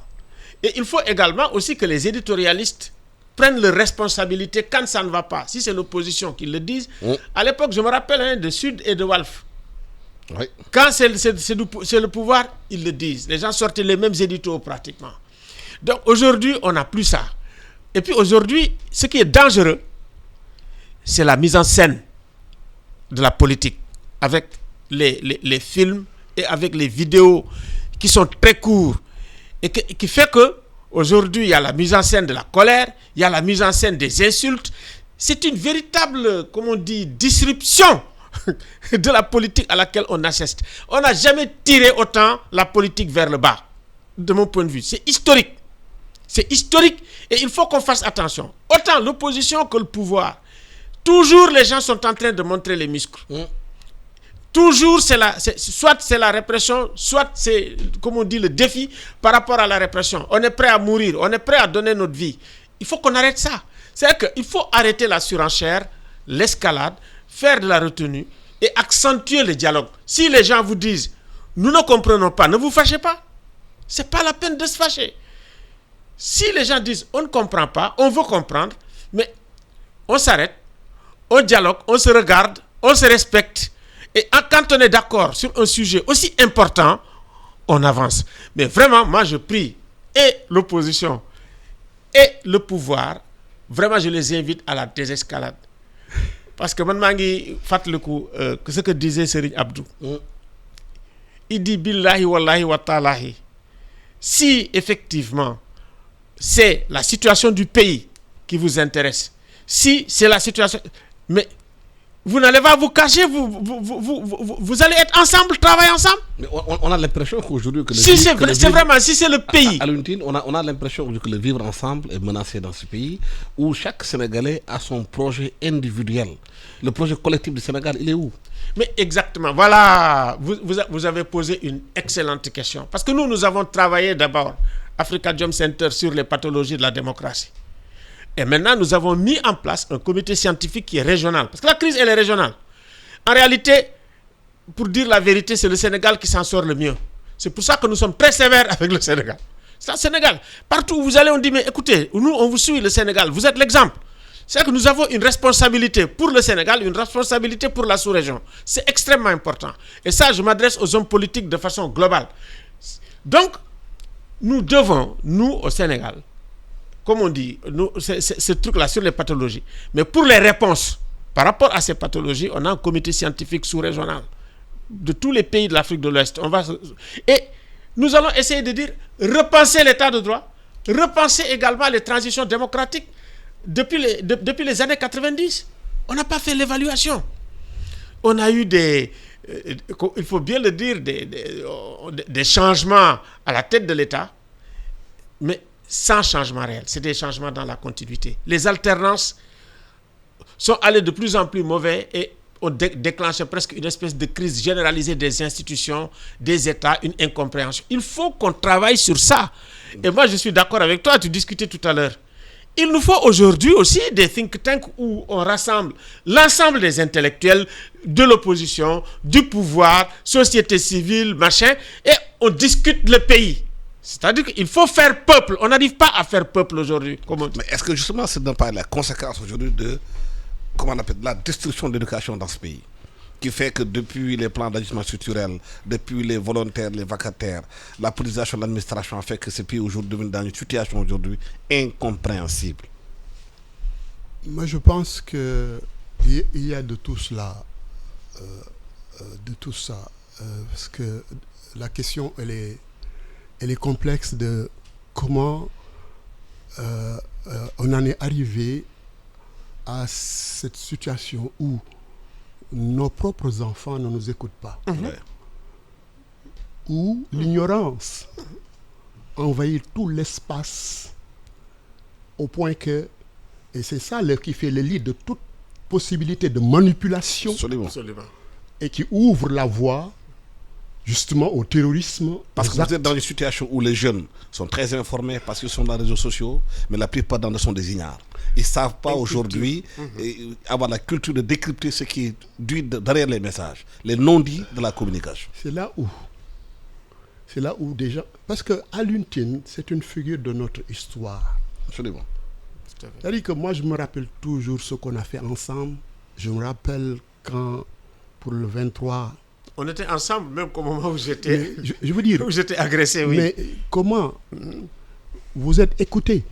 Et il faut également aussi que les éditorialistes prennent leurs responsabilités quand ça ne va pas. Si c'est l'opposition qui le disent. À l'époque, je me rappelle de Sud et de Walf. Oui. Quand c'est le pouvoir, ils le disent. Les gens sortaient les mêmes éditos pratiquement. Donc aujourd'hui, on n'a plus ça. Et puis aujourd'hui, ce qui est dangereux, c'est la mise en scène de la politique avec les films et avec les vidéos qui sont très courts et qui fait que aujourd'hui, il y a la mise en scène de la colère, il y a la mise en scène des insultes. C'est une véritable, comme on dit, disruption de la politique à laquelle on assiste. On n'a jamais tiré autant la politique vers le bas, de mon point de vue. C'est historique. C'est historique et il faut qu'on fasse attention. Autant l'opposition que le pouvoir. Toujours les gens sont en train de montrer les muscles. Toujours soit c'est la répression, soit c'est, comme on dit, le défi par rapport à la répression. On est prêt à mourir, on est prêt à donner notre vie. Il faut qu'on arrête ça. C'est-à-dire qu'il faut arrêter la surenchère, l'escalade, faire de la retenue et accentuer le dialogue. Si les gens vous disent « nous ne comprenons pas », ne vous fâchez pas. Ce n'est pas la peine de se fâcher. Si les gens disent « on ne comprend pas, on veut comprendre », mais on s'arrête, on dialogue, on se regarde, on se respecte. Et quand on est d'accord sur un sujet aussi important, on avance. Mais vraiment, moi je prie et l'opposition et le pouvoir, vraiment je les invite à la désescalade. Parce que man mangi fatlikou ce que disait Serigne Abdou. Il dit billahi wallahi wa ta'alahi. Si effectivement c'est la situation du pays qui vous intéresse, si c'est la situation, mais vous n'allez pas vous cacher, vous allez être ensemble, travailler ensemble. Mais on a l'impression qu'aujourd'hui que si c'est vraiment, si c'est le pays. À l'unité, on a l'impression que le vivre ensemble est menacé dans ce pays où chaque Sénégalais a son projet individuel. Le projet collectif du Sénégal, il est où? Mais exactement, voilà, vous avez posé une excellente question. Parce que nous avons travaillé d'abord, Africa Jom Center, sur les pathologies de la démocratie. Et maintenant, nous avons mis en place un comité scientifique qui est régional. Parce que la crise, elle est régionale. En réalité, pour dire la vérité, c'est le Sénégal qui s'en sort le mieux. C'est pour ça que nous sommes très sévères avec le Sénégal. C'est le Sénégal. Partout où vous allez, on dit, mais écoutez, nous, on vous suit, le Sénégal. Vous êtes l'exemple. C'est que nous avons une responsabilité pour le Sénégal, une responsabilité pour la sous-région. C'est extrêmement important. Et ça, je m'adresse aux hommes politiques de façon globale. Donc, nous devons, nous, au Sénégal, comme on dit, ce truc-là sur les pathologies. Mais pour les réponses, par rapport à ces pathologies, on a un comité scientifique sous-régional de tous les pays de l'Afrique de l'Ouest. Et nous allons essayer de dire, repenser l'état de droit, repenser également les transitions démocratiques depuis les années 90. On n'a pas fait l'évaluation. On a eu il faut bien le dire, des changements à la tête de l'État, mais sans changement réel. C'est des changements dans la continuité. Les alternances sont allées de plus en plus mauvais et ont déclenché presque une espèce de crise généralisée des institutions, des États, une incompréhension. Il faut qu'on travaille sur ça. Et moi, je suis d'accord avec toi, tu discutais tout à l'heure. Il nous faut aujourd'hui aussi des think tanks où on rassemble l'ensemble des intellectuels de l'opposition, du pouvoir, société civile, machin, et on discute le pays. C'est-à-dire qu'il faut faire peuple. On n'arrive pas à faire peuple aujourd'hui. Mais est-ce que justement, ce n'est pas la conséquence aujourd'hui de, comment on appelle, la destruction de l'éducation dans ce pays, qui fait que depuis les plans d'ajustement structurel, depuis les volontaires, les vacataires, la politisation de l'administration a fait que ce pays aujourd'hui devient dans une situation aujourd'hui incompréhensible? Moi, je pense qu'il y a de tout cela. Parce que la question, elle est complexe de comment on en est arrivé à cette situation où nos propres enfants ne nous écoutent pas. Où l'ignorance envahit tout l'espace au point que, et c'est ça qui fait le lit de toute possibilité de manipulation. Absolument. Et qui ouvre la voie justement au terrorisme. Parce que vous êtes dans une situation où les jeunes sont très informés parce qu'ils sont dans les réseaux sociaux, mais la plupart d'entre eux sont des ignares. Ils ne savent pas aujourd'hui avoir la culture de décrypter ce qui est derrière les messages, les non-dits de la communication. C'est là où déjà... Parce que Alioune Tine, c'est une figure de notre histoire. Absolument. C'est-à-dire que moi, je me rappelle toujours ce qu'on a fait ensemble. Je me rappelle quand, pour le 23... On était ensemble même au moment où j'étais... Je veux dire... Où j'étais agressé, oui. Mais comment vous êtes écoutés?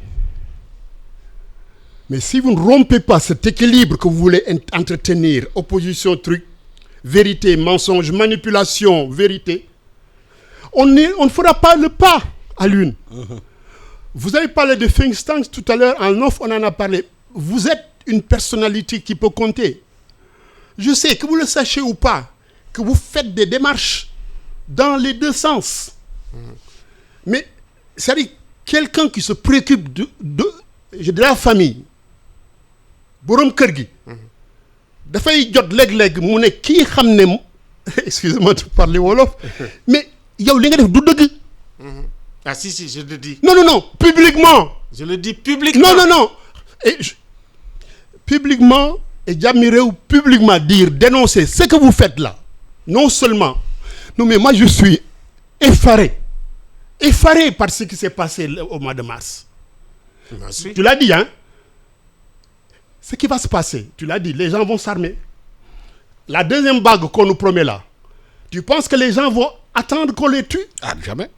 Mais si vous ne rompez pas cet équilibre que vous voulez entretenir, opposition, truc, vérité, mensonge, manipulation, vérité, on ne fera pas le pas à l'une. Vous avez parlé de think tanks tout à l'heure, en off, on en a parlé. Vous êtes une personnalité qui peut compter. Je sais, que vous le sachiez ou pas, que vous faites des démarches dans les deux sens. Mais, c'est-à-dire, quelqu'un qui se préoccupe de la famille, borom kër gi, dafay jot léeg-léeg mu ne kii xam ne, excusez-moi de parler wolof, mais yow li nga def du dëgg. Ah si, je le dis. Non, publiquement. Je le dis publiquement. Non. Publiquement, et Jàmmi Réew, publiquement dire, dénoncer ce que vous faites là. Non seulement. Non, mais moi je suis effaré par ce qui s'est passé au mois de mars. Merci. Tu l'as dit, hein? Ce qui va se passer, tu l'as dit, les gens vont s'armer. La deuxième bague qu'on nous promet là, tu penses que les gens vont attendre qu'on les tue? Ah, jamais.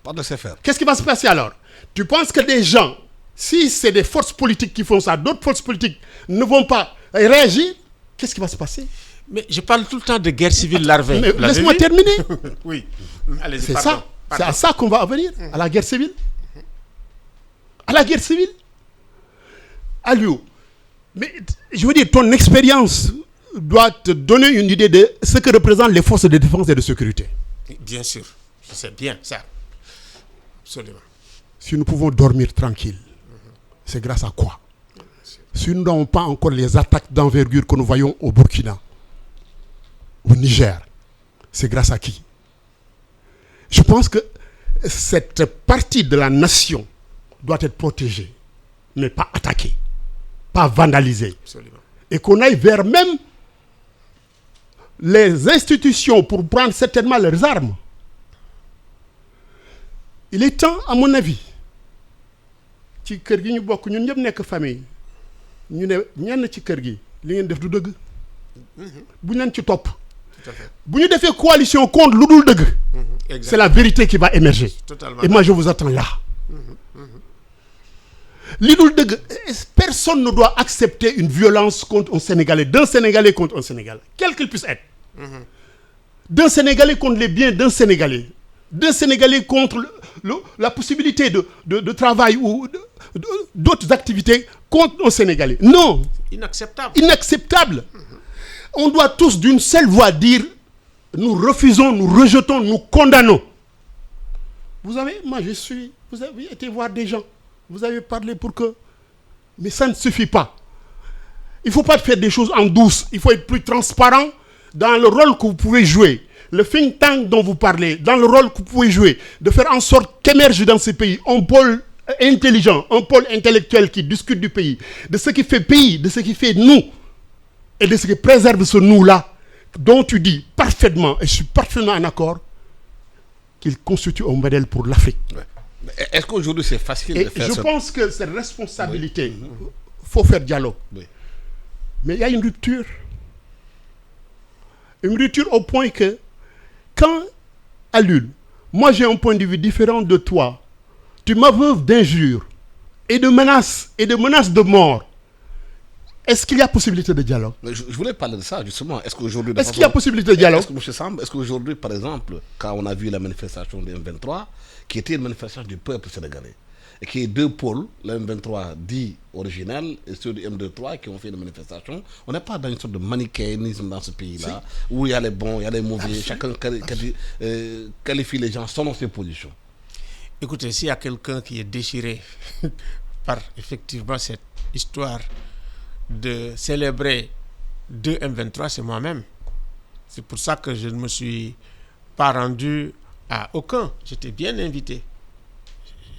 Pas de se faire. Qu'est-ce qui va se passer alors? Tu penses que des gens, si c'est des forces politiques qui font ça, d'autres forces politiques ne vont pas réagir? Qu'est-ce qui va se passer? Mais je parle tout le temps de guerre civile larvée. Mais laisse-moi terminer. Oui. Allez-y, C'est pardon. ça. C'est à ça qu'on va venir, à la guerre civile. À la guerre civile. Aliou, mais je veux dire, ton expérience doit te donner une idée de ce que représentent les forces de défense et de sécurité. Bien sûr, je sais bien ça. Absolument. Si nous pouvons dormir tranquille, c'est grâce à quoi? Si nous n'avons pas encore les attaques d'envergure que nous voyons au Burkina, au Niger, c'est grâce à qui? Je pense que cette partie de la nation doit être protégée, mais pas attaquée, pas vandalisée. Absolument. Et qu'on aille vers même les institutions pour prendre certainement leurs armes. Il est temps, à mon avis, ci kër gi ñu bokk ñun ñëpp nekk famille ñu ne ñenn ci kër gi li ngeen def du dëgg bu ñu leen ci topp bu ñu defee coalition contre lu dul dëgg c'est la vérité qui va émerger. Totalement. Et moi je vous attends là. Li dul dëgg, personne ne doit accepter une violence contre un Sénégalais, d'un Sénégalais contre un Sénégalais, quel qu'il puisse être. D'un Sénégalais contre les biens d'un Sénégalais contre la possibilité de travail ou d'autres activités contre un Sénégalais. Non. Inacceptable. On doit tous d'une seule voix dire nous refusons, nous rejetons, nous condamnons. Vous avez été voir des gens. Vous avez parlé pour que... Mais ça ne suffit pas. Il ne faut pas faire des choses en douce. Il faut être plus transparent dans le rôle que vous pouvez jouer. Le think tank dont vous parlez, dans le rôle que vous pouvez jouer, de faire en sorte qu'émerge dans ces pays un pôle intelligent, un pôle intellectuel qui discute du pays, de ce qui fait pays, de ce qui fait nous, et de ce qui préserve ce nous-là, dont tu dis parfaitement, et je suis parfaitement en accord, qu'il constitue un modèle pour l'Afrique. Ouais. Est-ce qu'aujourd'hui c'est facile Et de faire je ça? pense que cette responsabilité, faut faire dialogue. Oui. Mais il y a une rupture. Une rupture au point que, quand, Alul, moi j'ai un point de vue différent de toi, tu m'aveuves d'injures et de menaces de mort. Est-ce qu'il y a possibilité de dialogue? Mais je voulais parler de ça justement. Est-ce qu'aujourd'hui, Est-ce qu'il y a possibilité de dialogue? M. Samb, est-ce qu'aujourd'hui, par exemple, quand on a vu la manifestation du M23, qui était une manifestation du peuple sénégalais, et qui est deux pôles, le M23 dit original et ceux du M23 qui ont fait une manifestation, on n'est pas dans une sorte de manichéisme dans ce pays-là, où il y a les bons, il y a les mauvais, chacun qualifie les gens selon ses positions. Écoutez, s'il y a quelqu'un qui est déchiré par effectivement cette histoire de célébrer deux M23, c'est moi-même. C'est pour ça que je ne me suis pas rendu à aucun. J'étais bien invité.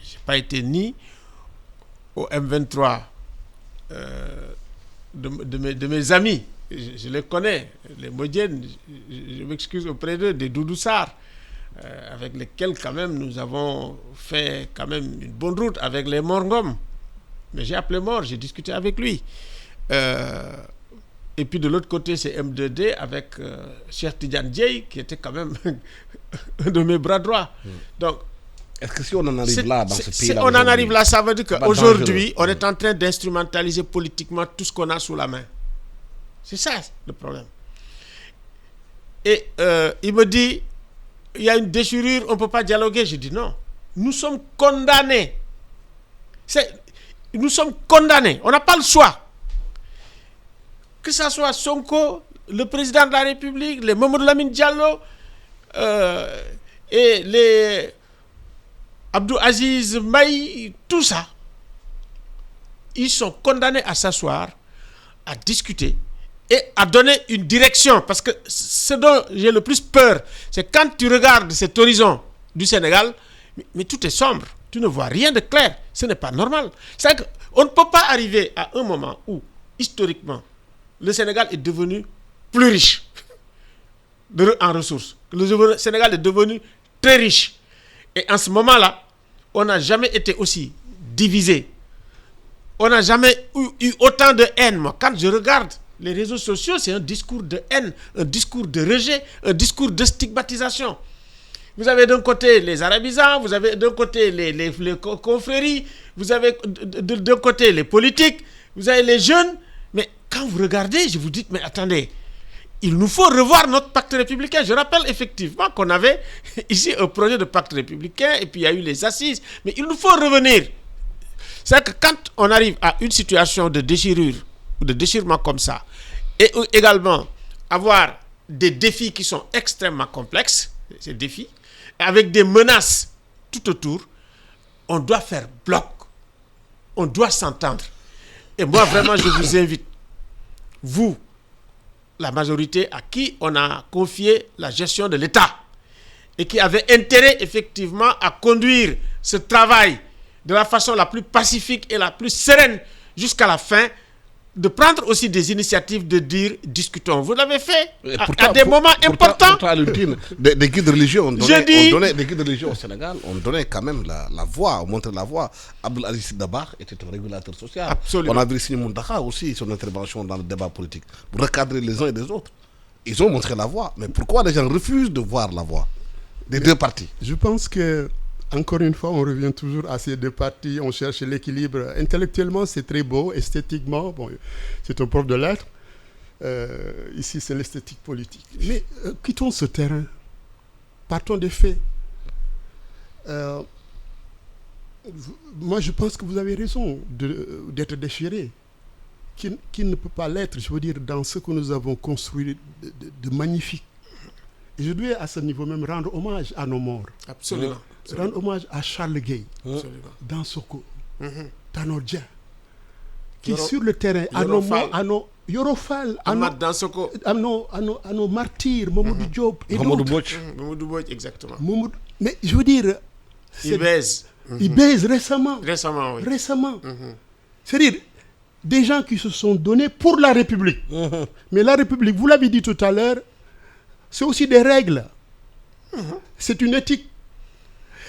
Je n'ai pas été ni au M23 de mes amis. Je les connais, les Modiennes, je m'excuse auprès d'eux, des Doudou Sarr, avec lesquels quand même nous avons fait quand même une bonne route avec les Morngom. Mais j'ai appelé Mor, j'ai discuté avec lui. Et puis de l'autre côté, c'est M2D avec Cheikh Tidiane Dieye, qui était quand même un de mes bras droits. Donc, est-ce que si on en arrive là, dans ce pays-là, on en arrive là, ça veut dire qu'aujourd'hui, on est en train d'instrumentaliser politiquement tout ce qu'on a sous la main. C'est ça le problème. Et il me dit, il y a une déchirure, on ne peut pas dialoguer. Je dis non, nous sommes condamnés. Nous sommes condamnés, on n'a pas le choix. Que ce soit Sonko, le président de la République, les Mamadou Lamine Diallo et les Abdou Aziz Maï, tout ça, ils sont condamnés à s'asseoir, à discuter et à donner une direction. Parce que ce dont j'ai le plus peur, c'est quand tu regardes cet horizon du Sénégal, mais tout est sombre. Tu ne vois rien de clair. Ce n'est pas normal. C'est qu'on ne peut pas arriver à un moment où, historiquement, le Sénégal est devenu plus riche en ressources. Le Sénégal est devenu très riche. Et en ce moment-là, on n'a jamais été aussi divisé. On n'a jamais eu autant de haine. Moi, quand je regarde les réseaux sociaux, c'est un discours de haine, un discours de rejet, un discours de stigmatisation. Vous avez d'un côté les arabisants, vous avez d'un côté les confréries, vous avez d'un côté les politiques, vous avez les jeunes. Mais quand vous regardez, je vous dis, mais attendez, il nous faut revoir notre pacte républicain. Je rappelle effectivement qu'on avait ici un projet de pacte républicain et puis il y a eu les assises. Mais il nous faut revenir. C'est que quand on arrive à une situation de déchirure ou de déchirement comme ça, et également avoir des défis qui sont extrêmement complexes, ces défis, avec des menaces tout autour, on doit faire bloc. On doit s'entendre. Et moi, vraiment, je vous invite, vous, la majorité à qui on a confié la gestion de l'État et qui avait intérêt, effectivement, à conduire ce travail de la façon la plus pacifique et la plus sereine jusqu'à la fin, de prendre aussi des initiatives de dire discutons. Vous l'avez fait à des moments importants. Pourtant, des guides religieux, on donnait des guides religieux au Sénégal, on donnait quand même la voix, on montrait la voix. Abdul Aziz Dabakh était un régulateur social. Absolument. On a vu Sini Moundaka aussi, son intervention dans le débat politique, pour recadrer les uns et les autres. Ils ont montré la voix. Mais pourquoi les gens refusent de voir la voix des deux partis? Je pense que, encore une fois, on revient toujours à ces deux partis, on cherche l'équilibre. Intellectuellement, c'est très beau, esthétiquement, bon, c'est un prof de lettres. Ici, c'est l'esthétique politique. Mais quittons ce terrain, partons des faits. Moi, je pense que vous avez raison d'être déchiré. Qui ne peut pas l'être, je veux dire, dans ce que nous avons construit de magnifique. Et je dois, à ce niveau même, rendre hommage à nos morts. Absolument. Rendre hommage à Charles Gueye, dans Soko, Tanor Dia, qui sur le terrain, à nos Yorofal, à nos martyrs, Mamadou Diop et d'autres. Mamadou Boj, exactement. Mais je veux dire... Il baise. Il baise récemment. Récemment, oui. Récemment. C'est-à-dire, des gens qui se sont donnés pour la République. Mais la République, vous l'avez dit tout à l'heure, c'est aussi des règles. C'est une éthique.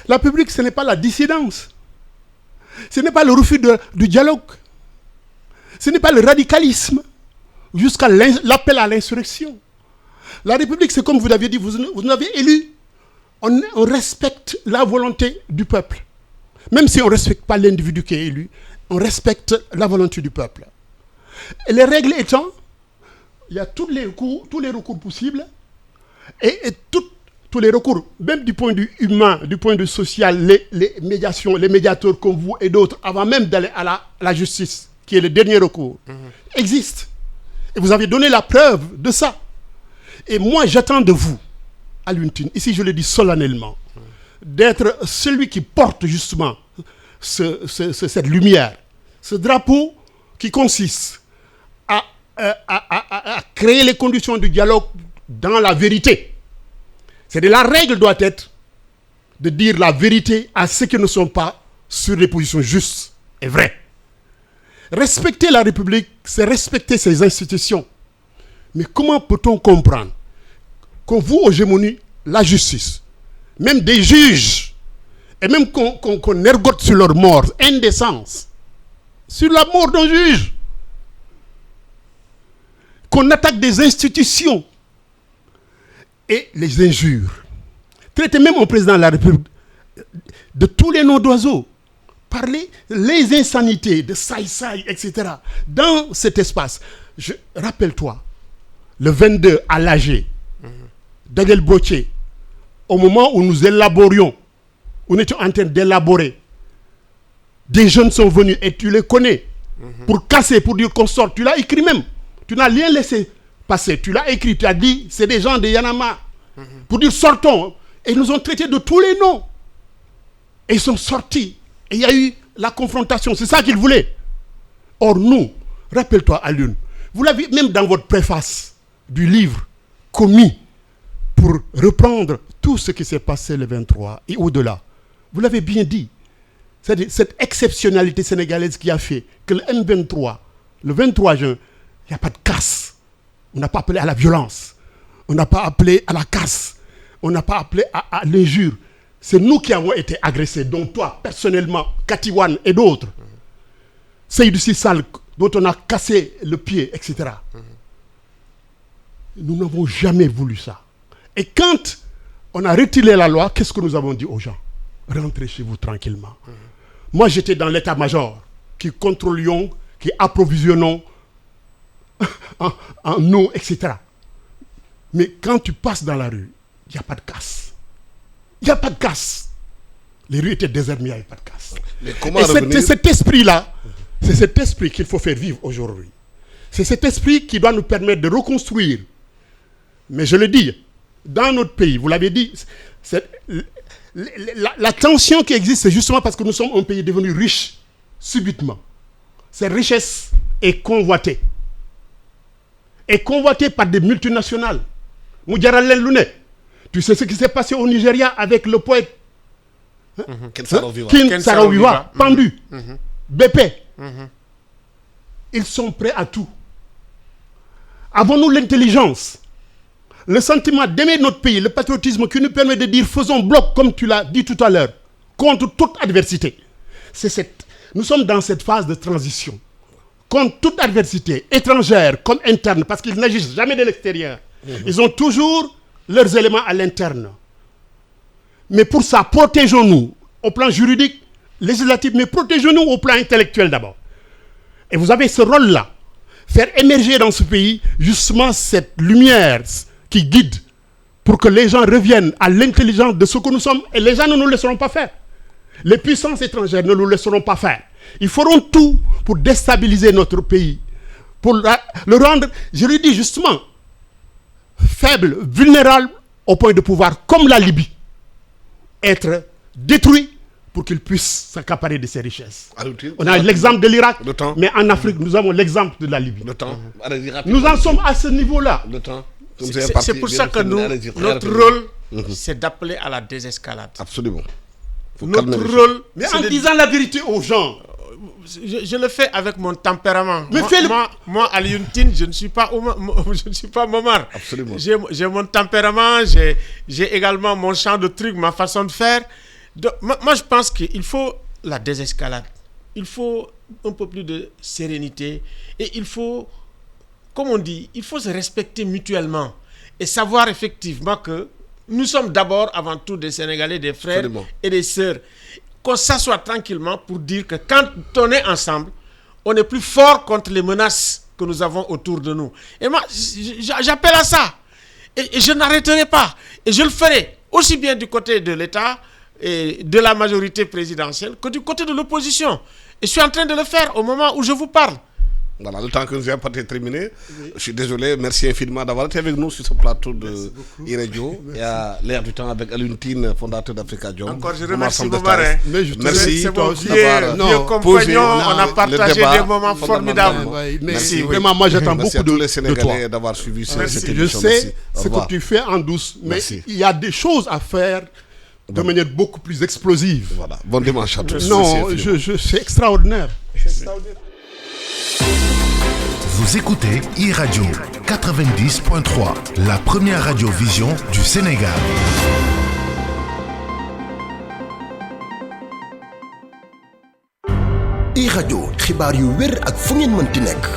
La République, ce n'est pas la dissidence. Ce n'est pas le refus du dialogue. Ce n'est pas le radicalisme jusqu'à l'appel à l'insurrection. La République, c'est comme vous l'avez dit, vous nous avez élus. On respecte la volonté du peuple. Même si on ne respecte pas l'individu qui est élu, on respecte la volonté du peuple. Et les règles étant, il y a tous les recours possibles et tous les recours, même du point de vue humain, du point de vue social, les médiations, les médiateurs comme vous et d'autres, avant même d'aller à la justice, qui est le dernier recours, existent. Et vous avez donné la preuve de ça. Et moi, j'attends de vous, Alioune Tine, ici je le dis solennellement, d'être celui qui porte justement cette lumière, ce drapeau qui consiste à créer les conditions du dialogue dans la vérité. C'est-à-dire la règle doit être de dire la vérité à ceux qui ne sont pas sur des positions justes et vraies. Respecter la République, c'est respecter ses institutions. Mais comment peut-on comprendre qu'on voue aux gémonies la justice, même des juges, et même qu'on ergote sur leur mort, indécence, sur la mort d'un juge, qu'on attaque des institutions et les injures, traiter même au président de la République de tous les noms d'oiseaux, parler les insanités de saï-saï, etc. Dans cet espace, rappelle-toi, le 22 à l'AG, Daniel Brottier, au moment où nous élaborions, on était en train d'élaborer, des jeunes sont venus et tu les connais, pour casser, pour dire qu'on sort. Tu l'as écrit même. Tu n'as rien laissé passer. Tu l'as écrit, tu as dit, c'est des gens de Yanama. Pour dire sortons. Et ils nous ont traités de tous les noms. Et ils sont sortis. Et il y a eu la confrontation. C'est ça qu'ils voulaient. Or nous, rappelle-toi Alioune, vous l'avez même dans votre préface du livre commis pour reprendre tout ce qui s'est passé le 23 et au-delà. Vous l'avez bien dit. C'est-à-dire cette exceptionnalité sénégalaise qui a fait que le M23, le 23 juin, il n'y a pas de casse. On n'a pas appelé à la violence. On n'a pas appelé à la casse. On n'a pas appelé à l'injure. C'est nous qui avons été agressés, dont toi, personnellement, Katiwan et d'autres. Seydou Sissal, dont on a cassé le pied, etc. Nous n'avons jamais voulu ça. Et quand on a retiré la loi, qu'est-ce que nous avons dit aux gens? Rentrez chez vous tranquillement. Moi, j'étais dans l'état-major qui contrôlions, qui approvisionnons en eau, etc. Mais quand tu passes dans la rue, il n'y a pas de casse. Il n'y a pas de casse. Les rues étaient désertes, mais il n'y avait pas de casse. Mais comment et cet esprit-là, c'est cet esprit qu'il faut faire vivre aujourd'hui. C'est cet esprit qui doit nous permettre de reconstruire. Mais je le dis, dans notre pays, vous l'avez dit, la tension qui existe, c'est justement parce que nous sommes un pays devenu riche subitement. Cette richesse est convoitée. Et convoitée par des multinationales. Moudjaralen Lune. Tu sais ce qui s'est passé au Nigeria avec le poète Ken Saro-Wiwa, pendu. BP. Ils sont prêts à tout. Avons-nous l'intelligence, le sentiment d'aimer notre pays, le patriotisme qui nous permet de dire faisons bloc, comme tu l'as dit tout à l'heure, contre toute adversité. Nous sommes dans cette phase de transition. Contre toute adversité, étrangère comme interne, parce qu'ils n'agissent jamais de l'extérieur. Ils ont toujours leurs éléments à l'interne. Mais pour ça, protégeons-nous au plan juridique, législatif, mais protégeons-nous au plan intellectuel d'abord. Et vous avez ce rôle-là, faire émerger dans ce pays justement cette lumière qui guide pour que les gens reviennent à l'intelligence de ce que nous sommes, et les gens ne nous laisseront pas faire. Les puissances étrangères ne nous laisseront pas faire. Ils feront tout pour déstabiliser notre pays, pour le rendre, je le dis justement, faible, vulnérable au point de pouvoir, comme la Libye, être détruit pour qu'il puisse s'accaparer de ses richesses. On a l'exemple de l'Irak, mais en Afrique, nous avons l'exemple de la Libye. Nous en sommes à ce niveau-là. C'est pour ça que notre rôle, c'est d'appeler à la désescalade. Absolument. Notre rôle, mais en disant la vérité aux gens. Je le fais avec mon tempérament. Mais moi, Alioune Tine, je ne suis pas Momar. Absolument. J'ai mon tempérament, j'ai également mon champ de trucs, ma façon de faire. Donc, moi, je pense qu'il faut la désescalade. Il faut un peu plus de sérénité. Et il faut, comme on dit, il faut se respecter mutuellement. Et savoir effectivement que nous sommes d'abord, avant tout, des Sénégalais, des frères Absolument. et des sœurs. Qu'on s'assoie tranquillement pour dire que quand on est ensemble, on est plus fort contre les menaces que nous avons autour de nous. Et moi, j'appelle à ça. Et je n'arrêterai pas. Et je le ferai aussi bien du côté de l'État et de la majorité présidentielle que du côté de l'opposition. Et je suis en train de le faire au moment où je vous parle. Voilà, le temps que nous avons pas terminé. Oui. Je suis désolé, merci infiniment d'avoir été avec nous sur ce plateau de iRadio. Il y a l'air du temps avec Alioune Tine, fondateur d'Africa Jom. Encore, je remercie mon marin. Merci. C'est mon vieux compagnon. On a partagé des moments formidables. Merci. Vraiment, moi j'attends beaucoup de les Sénégalais toi d'avoir suivi cette émission. Je sais ce que tu fais en douce, mais il y a des choses à faire de manière beaucoup plus explosive. Voilà. Bon dimanche à tous. Non, c'est extraordinaire. C'est extraordinaire. Vous écoutez iRadio 90.3, la première radio-vision du Sénégal. iRadio, xibaar yu wér ak fu ngeen mënti nekk.